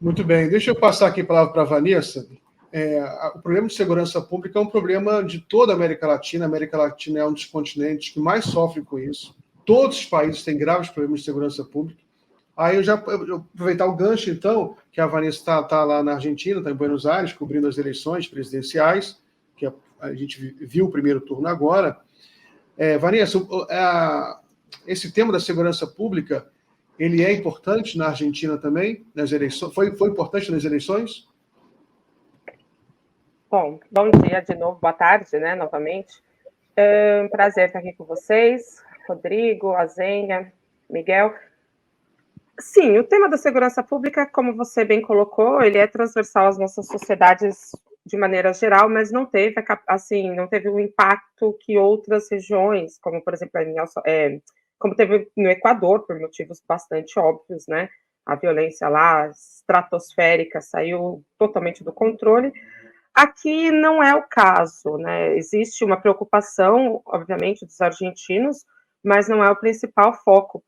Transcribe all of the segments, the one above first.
Muito bem, deixa eu passar aqui a palavra para a Vanessa. O problema de segurança pública é um problema de toda a América Latina. A América Latina é um dos continentes que mais sofre com isso. Todos os países têm graves problemas de segurança pública. Aí eu aproveitar o gancho, então, que a Vanessa está lá na Argentina, está em Buenos Aires, cobrindo as eleições presidenciais, que a gente viu o primeiro turno agora. Vanessa, esse tema da segurança pública, ele é importante na Argentina também, nas eleições? Foi importante nas eleições? Bom dia de novo, boa tarde, né, novamente. É um prazer estar aqui com vocês, Rodrigo, Azenha, Miguel. Sim, o tema da segurança pública, como você bem colocou, ele é transversal às nossas sociedades de maneira geral, mas não teve, assim, não teve o impacto que outras regiões, como, por exemplo, como teve no Equador, por motivos bastante óbvios, né? A violência lá, estratosférica, saiu totalmente do controle. Aqui não é o caso, né? Existe uma preocupação, obviamente, dos argentinos, mas não é o principal foco.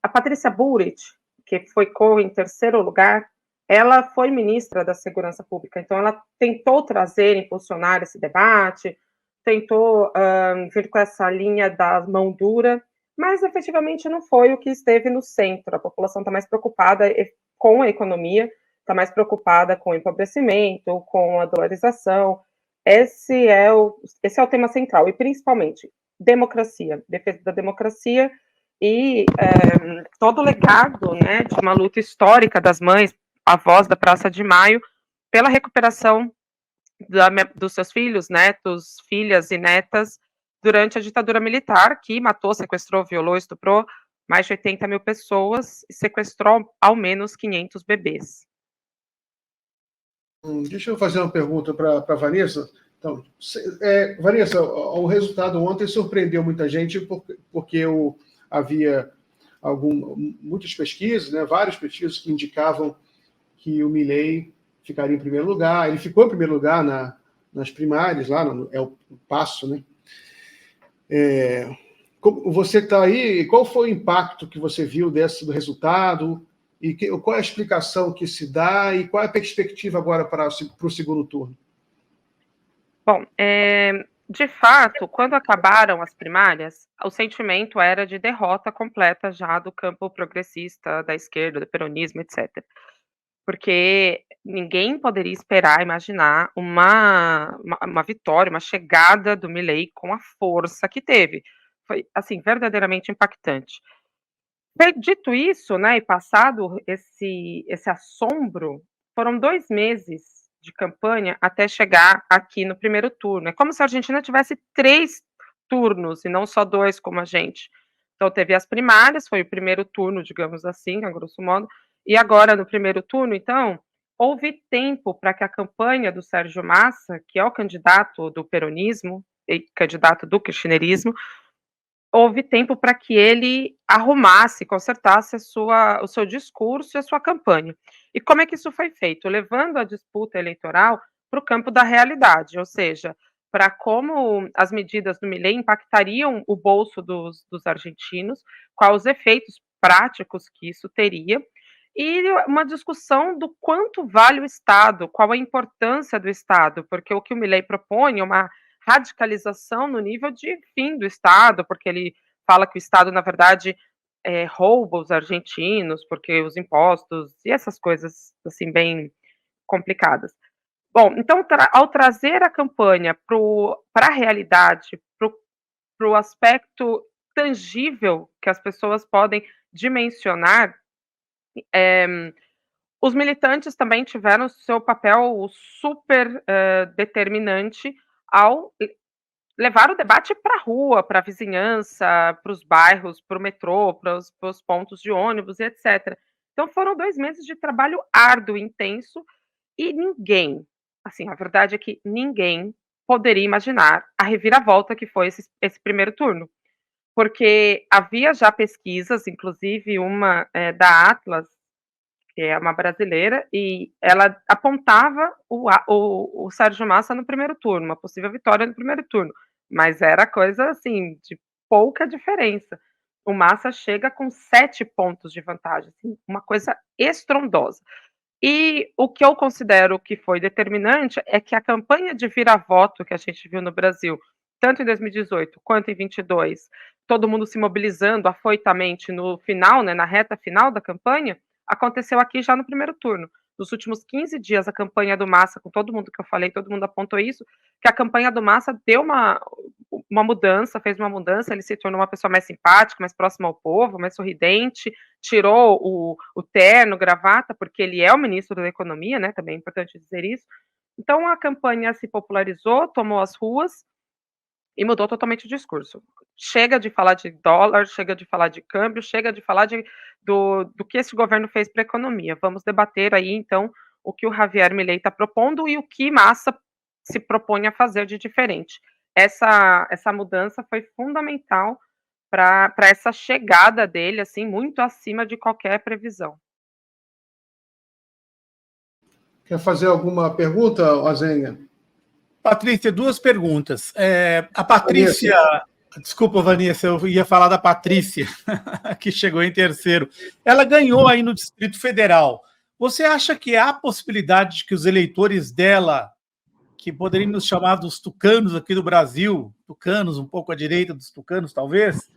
A Patrícia Bullrich, que ficou em terceiro lugar, ela foi ministra da Segurança Pública, então ela tentou trazer, impulsionar esse debate, tentou vir com essa linha da mão dura, mas efetivamente não foi o que esteve no centro. A população está mais preocupada com a economia, está mais preocupada com o empobrecimento, com a dolarização. Esse é o tema central, e principalmente democracia, defesa da democracia e todo o legado, né, de uma luta histórica das mães, avós da Praça de Maio, pela recuperação dos seus filhos, netos, filhas e netas durante a ditadura militar, que matou, sequestrou, violou, estuprou mais de 80 mil pessoas e sequestrou ao menos 500 bebês. Deixa eu fazer uma pergunta para a Vanessa. Então, Vanessa, o resultado ontem surpreendeu muita gente porque havia muitas pesquisas, né, várias pesquisas que indicavam que o Milei ficaria em primeiro lugar. Ele ficou em primeiro lugar nas primárias, lá é o Passo, né? Você está aí, qual foi o impacto que você viu do resultado? E qual é a explicação que se dá e qual é a perspectiva agora para o segundo turno? Bom, de fato, quando acabaram as primárias, o sentimento era de derrota completa já do campo progressista, da esquerda, do peronismo, etc. Porque ninguém poderia esperar, imaginar uma vitória, uma chegada do Milei com a força que teve. Foi, assim, verdadeiramente impactante. Dito isso, né, e passado esse assombro, foram 2 meses de campanha até chegar aqui no primeiro turno. É como se a Argentina tivesse 3 turnos e não só 2 como a gente. Então teve as primárias, foi o primeiro turno, digamos assim, a grosso modo, e agora no primeiro turno, então, houve tempo para que a campanha do Sérgio Massa, que é o candidato do peronismo e candidato do kirchnerismo, houve tempo para que ele arrumasse, consertasse o seu discurso e a sua campanha. E como é que isso foi feito? Levando a disputa eleitoral para o campo da realidade, ou seja, para como as medidas do Milei impactariam o bolso dos argentinos, quais os efeitos práticos que isso teria, e uma discussão do quanto vale o Estado, qual a importância do Estado, porque o que o Milei propõe é uma radicalização no nível de fim do Estado, porque ele fala que o Estado, na verdade, rouba os argentinos, porque os impostos e essas coisas, assim, bem complicadas. Bom, então, ao trazer a campanha para a realidade, para o aspecto tangível que as pessoas podem dimensionar, os militantes também tiveram seu papel super determinante ao levar o debate para a rua, para a vizinhança, para os bairros, para o metrô, para os pontos de ônibus, etc. Então foram 2 meses de trabalho árduo, intenso, e ninguém, assim, a verdade é que ninguém poderia imaginar a reviravolta que foi esse primeiro turno. Porque havia já pesquisas, inclusive uma da Atlas, que é uma brasileira, e ela apontava o Sérgio Massa no primeiro turno, uma possível vitória no primeiro turno, mas era coisa, assim, de pouca diferença. o Massa chega com 7 pontos de vantagem, assim, uma coisa estrondosa. E o que eu considero que foi determinante é que a campanha de vira-voto que a gente viu no Brasil, tanto em 2018 quanto em 22, todo mundo se mobilizando afoitamente no final, né, na reta final da campanha, aconteceu aqui já no primeiro turno. Nos últimos 15 dias, a campanha do Massa, com todo mundo que eu falei, todo mundo apontou isso, que a campanha do Massa deu uma mudança, fez uma mudança, ele se tornou uma pessoa mais simpática, mais próxima ao povo, mais sorridente, tirou o terno, gravata, porque ele é o ministro da Economia, né, também é importante dizer isso. Então a campanha se popularizou, tomou as ruas e mudou totalmente o discurso. Chega de falar de dólar, chega de falar de câmbio, chega de falar do que esse governo fez para a economia. Vamos debater aí, então, o que o Javier Milei está propondo e o que Massa se propõe a fazer de diferente. Essa mudança foi fundamental para essa chegada dele, assim, muito acima de qualquer previsão. Quer fazer alguma pergunta, Azenha? Patrícia, 2 perguntas. A Patrícia... Desculpa, Vanessa, eu ia falar da Patrícia, que chegou em terceiro. Ela ganhou aí no Distrito Federal. Você acha que há possibilidade de que os eleitores dela, que poderiam nos chamar dos tucanos aqui do Brasil, tucanos um pouco à direita dos tucanos, talvez,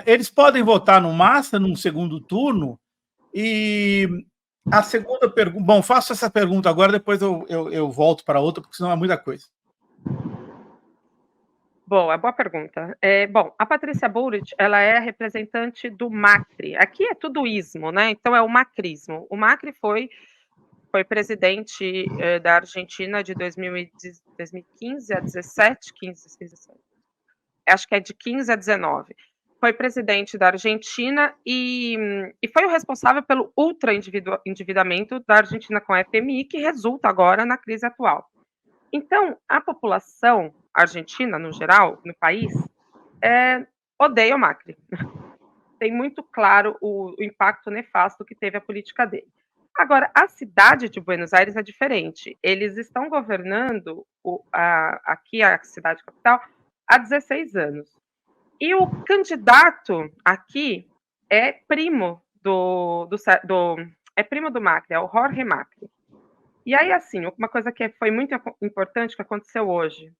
eles podem votar no Massa num segundo turno? E a segunda pergunta... Bom, faço essa pergunta agora, depois eu volto para outra, porque senão é muita coisa. Boa pergunta. Bom, a Patrícia Bullrich, ela é a representante do Macri. Aqui é tudo ismo, né? Então é o macrismo. O Macri foi presidente da Argentina de 2015 a 17, 15, 17. Acho que é de 15 a 19. Foi presidente da Argentina e foi o responsável pelo ultra-endividamento da Argentina com a FMI, que resulta agora na crise atual. Então, a população argentina, no geral, no país, odeia o Macri. Tem muito claro o impacto nefasto que teve a política dele. Agora, a cidade de Buenos Aires é diferente. Eles estão governando aqui a cidade capital há 16 anos. E o candidato aqui é primo do Macri, é o Jorge Macri. E aí, assim, uma coisa que foi muito importante que aconteceu hoje,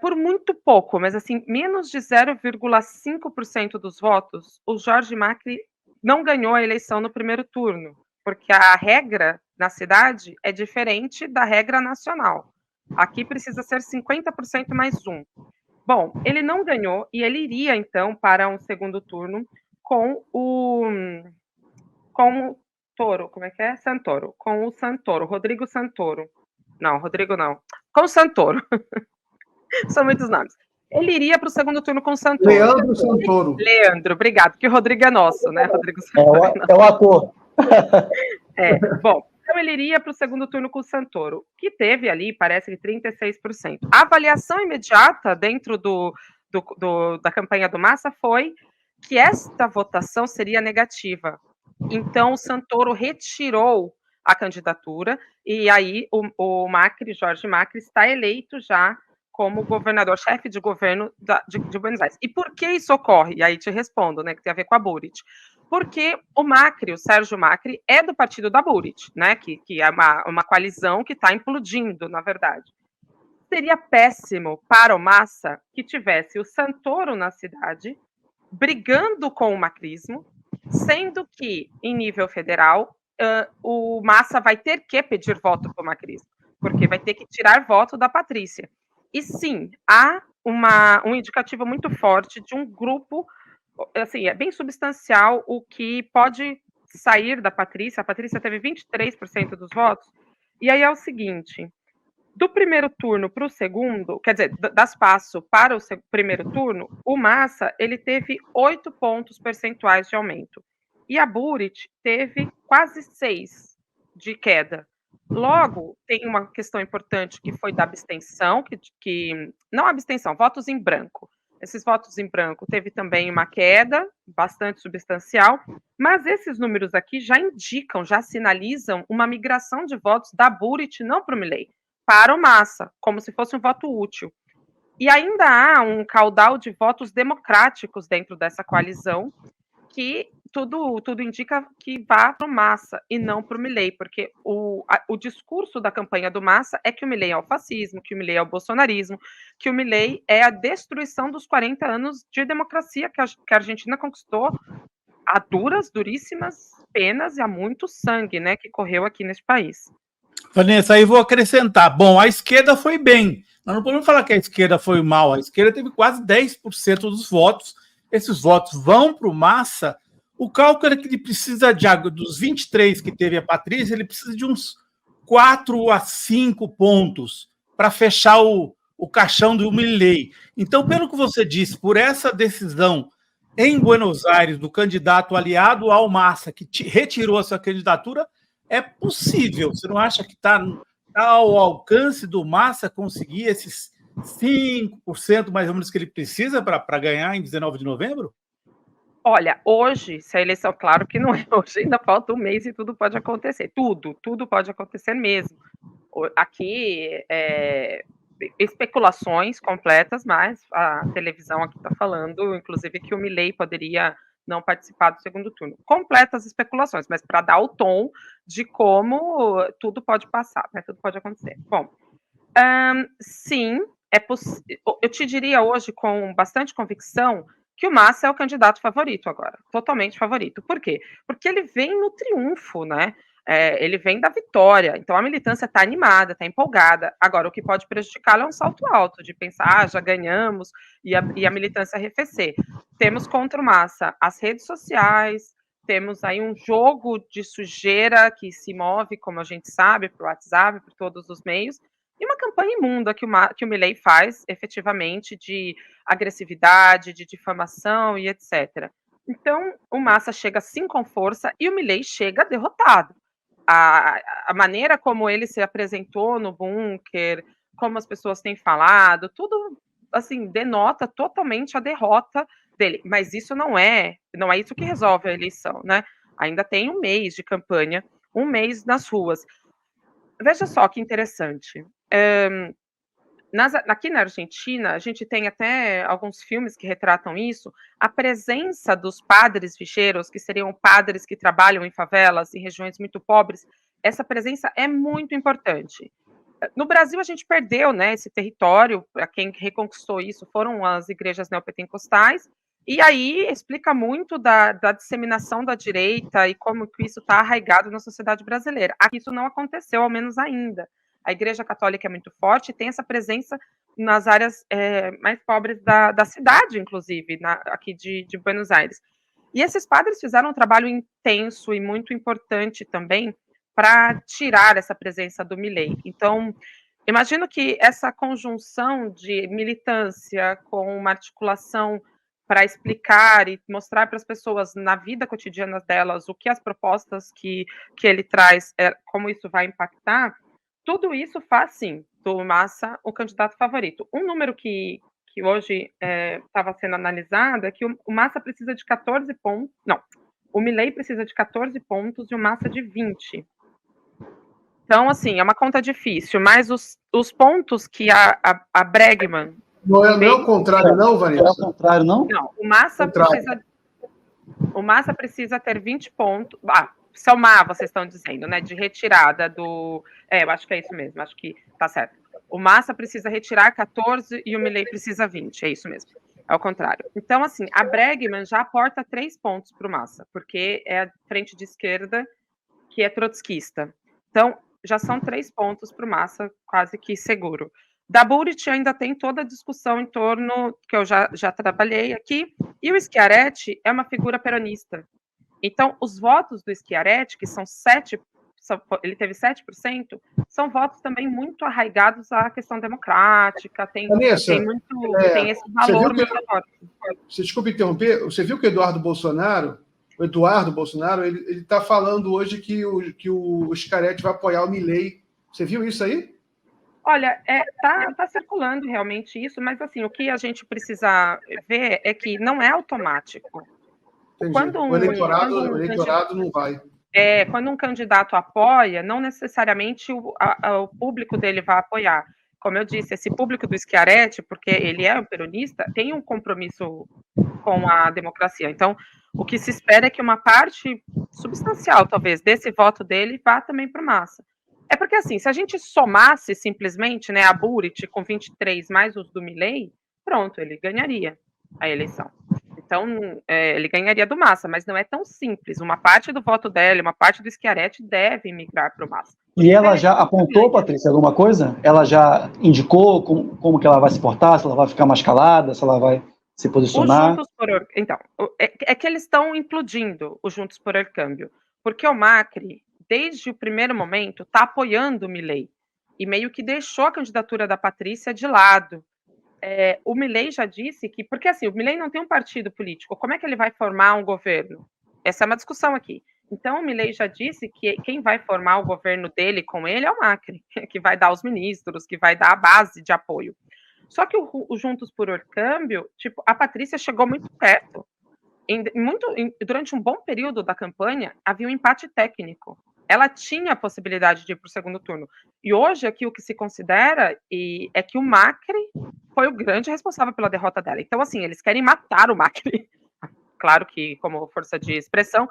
por muito pouco, mas assim, menos de 0,5% dos votos, o Jorge Macri não ganhou a eleição no primeiro turno, porque a regra na cidade é diferente da regra nacional. Aqui precisa ser 50% mais 1. Bom, ele não ganhou e ele iria, então, para um segundo turno com o Toro, como é que é? Santoro, com o Santoro, Rodrigo Santoro. Não, Rodrigo não. Com o Santoro. São muitos nomes. Ele iria para o segundo turno com o Santoro. Leandro Santoro. Leandro, obrigado, porque o Rodrigo é nosso, né? Rodrigo Santoro é o ator. Bom, então ele iria para o segundo turno com o Santoro, que teve ali, parece que 36%. A avaliação imediata dentro da campanha do Massa foi que esta votação seria negativa. Então, o Santoro retirou a candidatura e aí o Macri, Jorge Macri, está eleito já como governador, chefe de governo de Buenos Aires. E por que isso ocorre? E aí te respondo, né, que tem a ver com a Bullrich. Porque o Macri, o Sérgio Macri, é do partido da Bullrich, né, que é uma coalizão que está implodindo, na verdade. Seria péssimo para o Massa que tivesse o Santoro na cidade, brigando com o macrismo, sendo que, em nível federal, o Massa vai ter que pedir voto para o macrismo, porque vai ter que tirar voto da Patrícia. E sim, há um indicativo muito forte de um grupo, assim, é bem substancial o que pode sair da Patrícia. A Patrícia teve 23% dos votos, e aí é o seguinte: do primeiro turno para o segundo, quer dizer, das PASSO para o primeiro turno, o Massa ele teve 8 pontos percentuais de aumento. E a Bullrich teve quase 6 de queda. Logo, tem uma questão importante que foi da abstenção, não abstenção, votos em branco. Esses votos em branco teve também uma queda bastante substancial, mas esses números aqui já indicam, já sinalizam uma migração de votos da Bullrich, não para o Milei, para o Massa, como se fosse um voto útil. E ainda há um caudal de votos democráticos dentro dessa coalizão, que tudo indica que vá para o Massa e não para o Milei, porque o discurso da campanha do Massa é que o Milei é o fascismo, que o Milei é o bolsonarismo, que o Milei é a destruição dos 40 anos de democracia que a Argentina conquistou a duríssimas penas e a muito sangue, né, que correu aqui nesse país. Vanessa, aí vou acrescentar. Bom, a esquerda foi bem. Nós não podemos falar que a esquerda foi mal. A esquerda teve quase 10% dos votos. Esses votos vão para o Massa. O cálculo é que ele precisa dos 23 que teve a Patrícia, ele precisa de uns 4 a 5 pontos para fechar o caixão do Milei. Então, pelo que você disse, por essa decisão em Buenos Aires do candidato aliado ao Massa, que retirou a sua candidatura, é possível. Você não acha que está ao alcance do Massa conseguir esses 5% mais ou menos que ele precisa para ganhar em 19 de novembro? Olha, hoje, se a eleição, claro que não é hoje, ainda falta um mês e tudo pode acontecer. Tudo pode acontecer mesmo. Aqui, especulações completas, mas a televisão aqui está falando, inclusive, que o Milei poderia não participar do segundo turno. Completas especulações, mas para dar o tom de como tudo pode passar, né? Tudo pode acontecer. Bom, sim, eu te diria hoje com bastante convicção que o Massa é o candidato favorito agora, totalmente favorito. Por quê? Porque ele vem no triunfo, né? Ele vem da vitória, então a militância está animada, está empolgada. Agora, o que pode prejudicá-lo é um salto alto, de pensar, já ganhamos, e a militância arrefecer. Temos contra o Massa as redes sociais, temos aí um jogo de sujeira que se move, como a gente sabe, para o WhatsApp, por todos os meios, e uma campanha imunda que o Milei faz, efetivamente, de agressividade, de difamação e etc. Então, o Massa chega sim com força e o Milei chega derrotado. A maneira como ele se apresentou no bunker, como as pessoas têm falado, tudo assim denota totalmente a derrota dele. Mas isso não é isso que resolve a eleição, né? Ainda tem um mês de campanha, um mês nas ruas. Veja só que interessante. Aqui na Argentina, a gente tem até alguns filmes que retratam isso, a presença dos padres ficheiros, que seriam padres que trabalham em favelas, em regiões muito pobres, essa presença é muito importante. No Brasil, a gente perdeu, né, esse território, para quem reconquistou isso foram as igrejas neopentecostais, e aí explica muito da disseminação da direita e como que isso está arraigado na sociedade brasileira. Aqui isso não aconteceu, ao menos ainda. A Igreja Católica é muito forte e tem essa presença nas áreas mais pobres da cidade, inclusive, aqui de Buenos Aires. E esses padres fizeram um trabalho intenso e muito importante também para tirar essa presença do Milei. Então, imagino que essa conjunção de militância com uma articulação para explicar e mostrar para as pessoas na vida cotidiana delas o que as propostas que ele traz, como isso vai impactar, tudo isso faz, sim, do Massa o candidato favorito. Um número que hoje estava sendo analisado é que o Massa precisa de 14 pontos. Não, o Milei precisa de 14 pontos e o Massa de 20. Então, assim, é uma conta difícil, mas os pontos que a Bregman... Não é o contrário, não, Vanessa? Não é o contrário, não? Não, o Massa precisa ter 20 pontos... somar, vocês estão dizendo, né, de retirada do... eu acho que é isso mesmo, acho que tá certo. O Massa precisa retirar 14 e o Milei precisa 20, é isso mesmo, é o contrário. Então, assim, a Bregman já aporta 3 pontos para o Massa, porque é a frente de esquerda que é trotskista. Então, já são 3 pontos para o Massa, quase que seguro. Da Burrit ainda tem toda a discussão em torno, que eu já trabalhei aqui, e o Schiaretti é uma figura peronista. Então, os votos do Schiaretti, que são 7%, ele teve 7%, são votos também muito arraigados à questão democrática, tem esse valor muito forte. Desculpe interromper, você viu que o Eduardo Bolsonaro, ele está falando hoje que o Schiaretti vai apoiar o Milei. Você viu isso aí? Olha, tá circulando realmente isso, mas assim, o que a gente precisa ver é que não é automático. O eleitorado não vai. Quando um candidato apoia, não necessariamente o público dele vai apoiar. como eu disse, esse público do Schiaretti, porque ele é um peronista, tem um compromisso com a democracia. Então, o que se espera é que uma parte substancial, talvez, desse voto dele vá também para o Massa. É porque, assim, se a gente somasse simplesmente, né, a Buric com 23 mais os do Milei, pronto, ele ganharia a eleição. Então, ele ganharia do Massa, mas não é tão simples. Uma parte do voto dela, uma parte do Schiaretti deve migrar para o Massa. E ela já apontou, Patrícia, alguma coisa? Ela já indicou como que ela vai se portar, se ela vai ficar mais calada, se ela vai se posicionar? Então, é que eles estão implodindo o Juntos por Câmbio, porque o Macri, desde o primeiro momento, está apoiando o Milei, e meio que deixou a candidatura da Patrícia de lado. O Milei já disse que, porque assim, o Milei não tem um partido político, como é que ele vai formar um governo? Essa é uma discussão aqui. Então, o Milei já disse que quem vai formar o governo dele com ele é o Macri, que vai dar os ministros, que vai dar a base de apoio. Só que o Juntos por Câmbio, tipo, a Patrícia chegou muito perto. Durante um bom período da campanha, havia um empate técnico. Ela tinha a possibilidade de ir para o segundo turno. E hoje, aqui, o que se considera é que o Macri foi o grande responsável pela derrota dela. Então, assim, eles querem matar o Macri. Claro que, como força de expressão,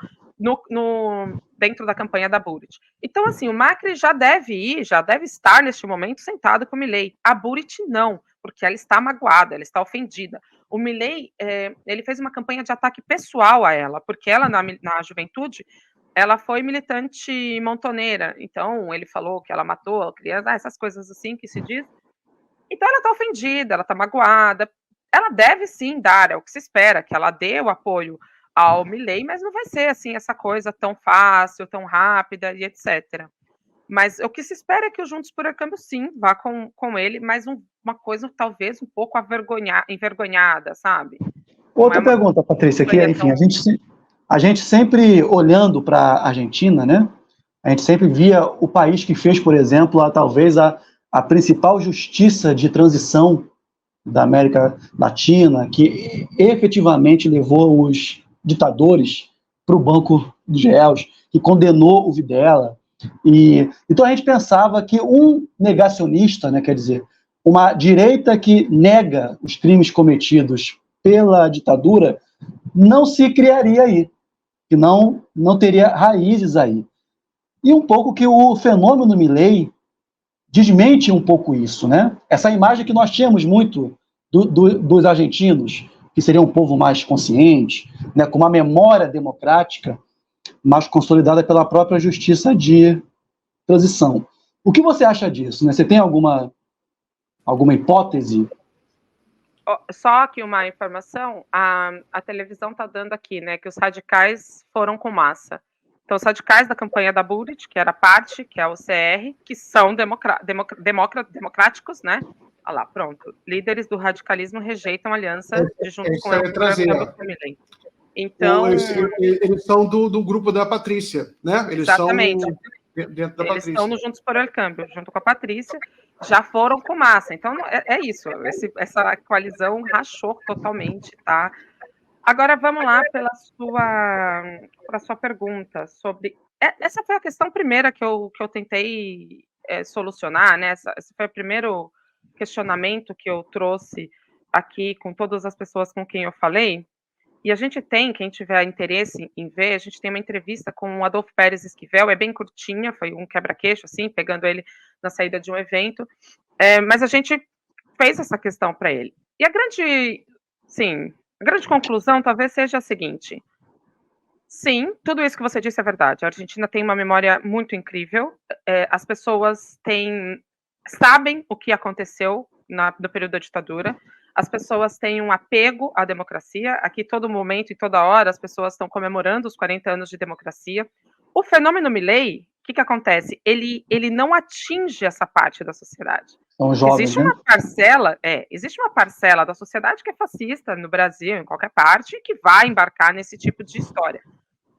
dentro da campanha da Buric. Então, assim, o Macri já deve estar, neste momento, sentado com o Milei. A Buric não, porque ela está magoada, ela está ofendida. O Milei, ele fez uma campanha de ataque pessoal a ela, porque ela, na juventude, ela foi militante montoneira. Então, ele falou que ela matou a criança, essas coisas assim que se diz. Então, ela está ofendida, ela está magoada. Ela deve sim dar, é o que se espera, que ela dê o apoio ao Milei, mas não vai ser assim essa coisa tão fácil, tão rápida e etc. Mas o que se espera é que o Juntos por Câmbio sim vá com ele, mas uma coisa talvez um pouco envergonhada, sabe? Outra pergunta, Patrícia, que enfim, a gente sempre olhando para a Argentina, né? A gente sempre via o país que fez, por exemplo, talvez a principal justiça de transição da América Latina, que efetivamente levou os ditadores para o banco de réus, que condenou o Videla. Então a gente pensava que um negacionista, né, quer dizer, uma direita que nega os crimes cometidos pela ditadura, não se criaria aí, que não teria raízes aí. E um pouco que o fenômeno Milei desmente um pouco isso, né? Essa imagem que nós tínhamos muito dos argentinos, que seria um povo mais consciente, né, com uma memória democrática mais consolidada pela própria justiça de transição. O que você acha disso? Né? Você tem alguma hipótese? Só que uma informação, a televisão está dando aqui, né, que os radicais foram com Massa. Então, os radicais da campanha da Buric, que era a parte, que é o CR, que são democráticos, né? Olha lá, pronto. Líderes do radicalismo rejeitam a aliança de Juntos com o Milei. Então, eles são do grupo da Patrícia, né? Eles exatamente. São dentro da Patrícia. Eles estão no Juntos por Câmbio, junto com a Patrícia, já foram com Massa. Então, é isso. Essa coalizão rachou totalmente, tá? Agora, vamos lá para a sua pergunta sobre... Essa foi a questão primeira que eu tentei solucionar, né? Esse foi o primeiro questionamento que eu trouxe aqui com todas as pessoas com quem eu falei. E a gente tem, quem tiver interesse em ver, a gente tem uma entrevista com o Adolfo Pérez Esquivel, é bem curtinha, foi um quebra-queixo, assim, pegando ele na saída de um evento, mas a gente fez essa questão para ele. E a grande conclusão talvez seja a seguinte: sim, tudo isso que você disse é verdade. A Argentina tem uma memória muito incrível. As pessoas sabem o que aconteceu no período da ditadura. As pessoas têm um apego à democracia. Aqui, todo momento e toda hora, as pessoas estão comemorando os 40 anos de democracia. O fenômeno Milei, o que acontece? Ele não atinge essa parte da sociedade. São jovens, existe uma parcela da sociedade que é fascista no Brasil, em qualquer parte, que vai embarcar nesse tipo de história.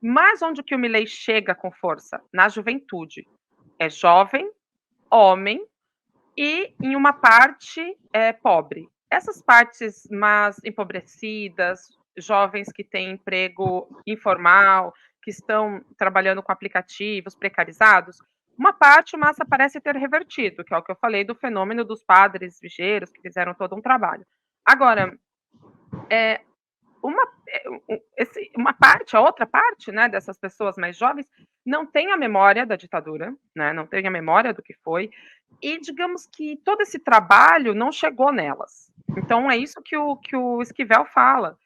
Mas onde que o Milei chega com força? Na juventude. É jovem, homem e em uma parte pobre. Essas partes mais empobrecidas, jovens que têm emprego informal, que estão trabalhando com aplicativos precarizados, Uma parte, Massa parece ter revertido, que é o que eu falei do fenômeno dos padres vigeiros, que fizeram todo um trabalho. Agora, uma parte, a outra parte, né, dessas pessoas mais jovens, não tem a memória da ditadura, né, não tem a memória do que foi, e digamos que todo esse trabalho não chegou nelas. Então, é isso que o Esquivel fala,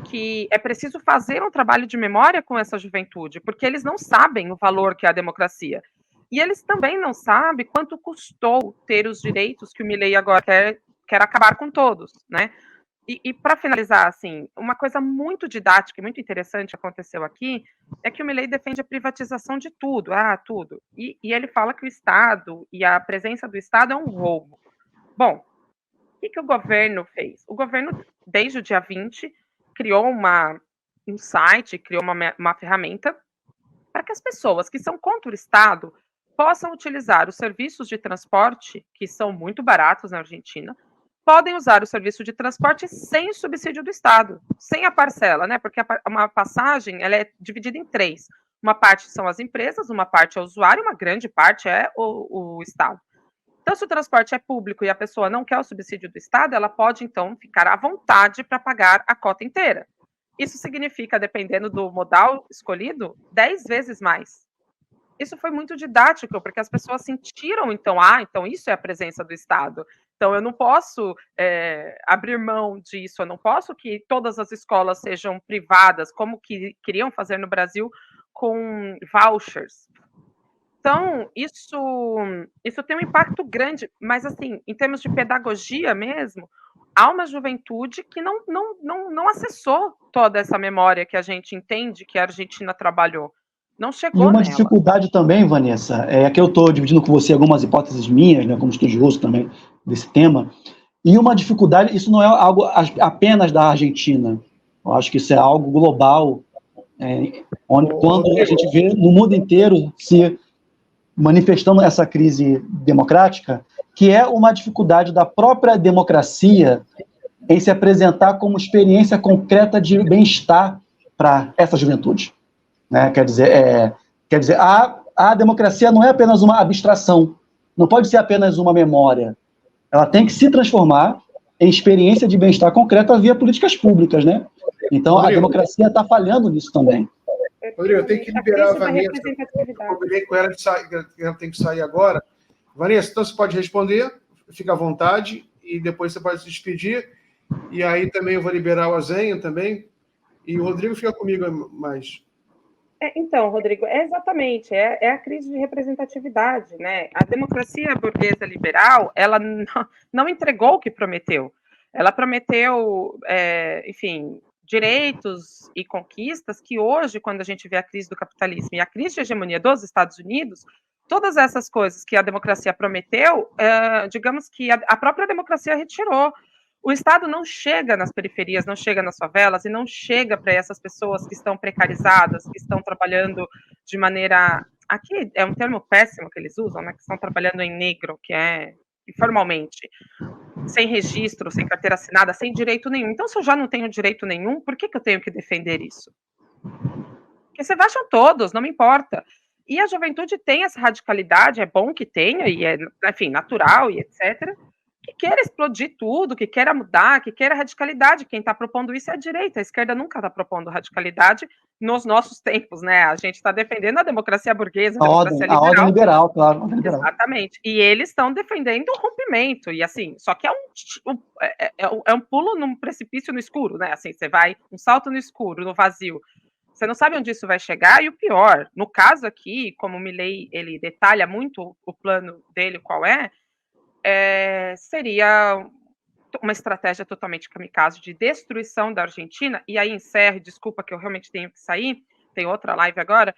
que é preciso fazer um trabalho de memória com essa juventude, porque eles não sabem o valor que é a democracia. E eles também não sabem quanto custou ter os direitos que o Milei agora quer acabar com todos, né? E para finalizar, assim, uma coisa muito didática e muito interessante aconteceu aqui é que o Milei defende a privatização de tudo, tudo. E ele fala que o Estado e a presença do Estado é um roubo. Bom, o que o governo fez? O governo, desde o dia 20, criou um site, criou uma ferramenta para que as pessoas que são contra o Estado possam utilizar os serviços de transporte, que são muito baratos na Argentina, podem usar o serviço de transporte sem o subsídio do Estado, sem a parcela, né? Porque uma passagem ela é dividida em 3. Uma parte são as empresas, uma parte é o usuário, uma grande parte é o Estado. Então, se o transporte é público e a pessoa não quer o subsídio do Estado, ela pode, então, ficar à vontade para pagar a cota inteira. Isso significa, dependendo do modal escolhido, 10 vezes mais. Isso foi muito didático, porque as pessoas sentiram, então, então isso é a presença do Estado. Então, eu não posso abrir mão disso, eu não posso que todas as escolas sejam privadas, como que queriam fazer no Brasil com vouchers. Então, isso tem um impacto grande, mas, assim, em termos de pedagogia mesmo, há uma juventude que não acessou toda essa memória que a gente entende que a Argentina trabalhou. Não chegou nela. E uma nela. dificuldade também, Vanessa, é que eu estou dividindo com você algumas hipóteses minhas, né, como estudioso também desse tema, e uma dificuldade, isso não é algo apenas da Argentina, eu acho que isso é algo global, quando a gente vê no mundo inteiro se manifestando essa crise democrática, que é uma dificuldade da própria democracia em se apresentar como experiência concreta de bem-estar para essa juventude. Né? Quer dizer, a democracia não é apenas uma abstração, não pode ser apenas uma memória. Ela tem que se transformar em experiência de bem-estar concreta via políticas públicas, né? Então, Rodrigo, a democracia está falhando nisso também. Rodrigo, eu tenho que liberar a Vanessa. Eu combinei com ela que ela tem que sair agora. Vanessa, então você pode responder, fica à vontade, e depois você pode se despedir. E aí também eu vou liberar o Azenha também. E o Rodrigo fica comigo mais. Então, Rodrigo, exatamente, é a crise de representatividade, né? A democracia burguesa liberal, ela não entregou o que prometeu. Ela prometeu, enfim, direitos e conquistas que hoje, quando a gente vê a crise do capitalismo e a crise de hegemonia dos Estados Unidos, todas essas coisas que a democracia prometeu, digamos que a própria democracia retirou. O Estado não chega nas periferias, não chega nas favelas e não chega para essas pessoas que estão precarizadas, que estão trabalhando de maneira... Aqui é um termo péssimo que eles usam, né? Que estão trabalhando em negro, que é informalmente, sem registro, sem carteira assinada, sem direito nenhum. Então, se eu já não tenho direito nenhum, por que eu tenho que defender isso? Porque se vejam todos, não me importa. E a juventude tem essa radicalidade, é bom que tenha, e é, enfim, natural e etc., que queira explodir tudo, que queira mudar, que queira radicalidade. Quem está propondo isso é a direita. A esquerda nunca está propondo radicalidade nos nossos tempos, né? A gente está defendendo a democracia burguesa, a democracia liberal. A ordem liberal, claro. Ordem liberal. Exatamente. E eles estão defendendo o rompimento. E assim, só que é um pulo num precipício no escuro, né? Assim, você vai, um salto no escuro, no vazio. Você não sabe onde isso vai chegar, e o pior, no caso aqui, como o Milei, ele detalha muito o plano dele, qual seria uma estratégia totalmente kamikaze de destruição da Argentina, e aí encerro, desculpa que eu realmente tenho que sair, tem outra live agora,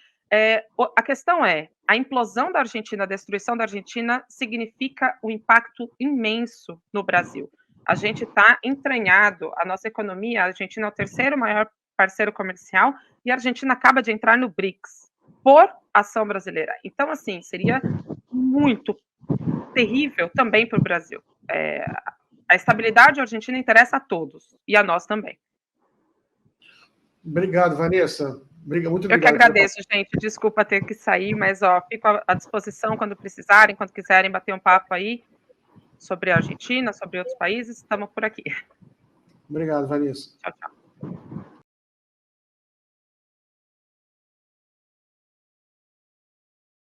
a questão a implosão da Argentina, a destruição da Argentina significa um impacto imenso no Brasil. A gente está entranhado, a nossa economia, a Argentina é o terceiro maior parceiro comercial, e a Argentina acaba de entrar no BRICS, por ação brasileira. Então, assim, seria muito terrível também para o Brasil. A estabilidade argentina interessa a todos, e a nós também. Obrigado, Vanessa. Muito obrigado. Eu que agradeço, gente. Desculpa ter que sair, mas fico à disposição quando precisarem, quando quiserem bater um papo aí sobre a Argentina, sobre outros países, estamos por aqui. Obrigado, Vanessa. Tchau, tchau.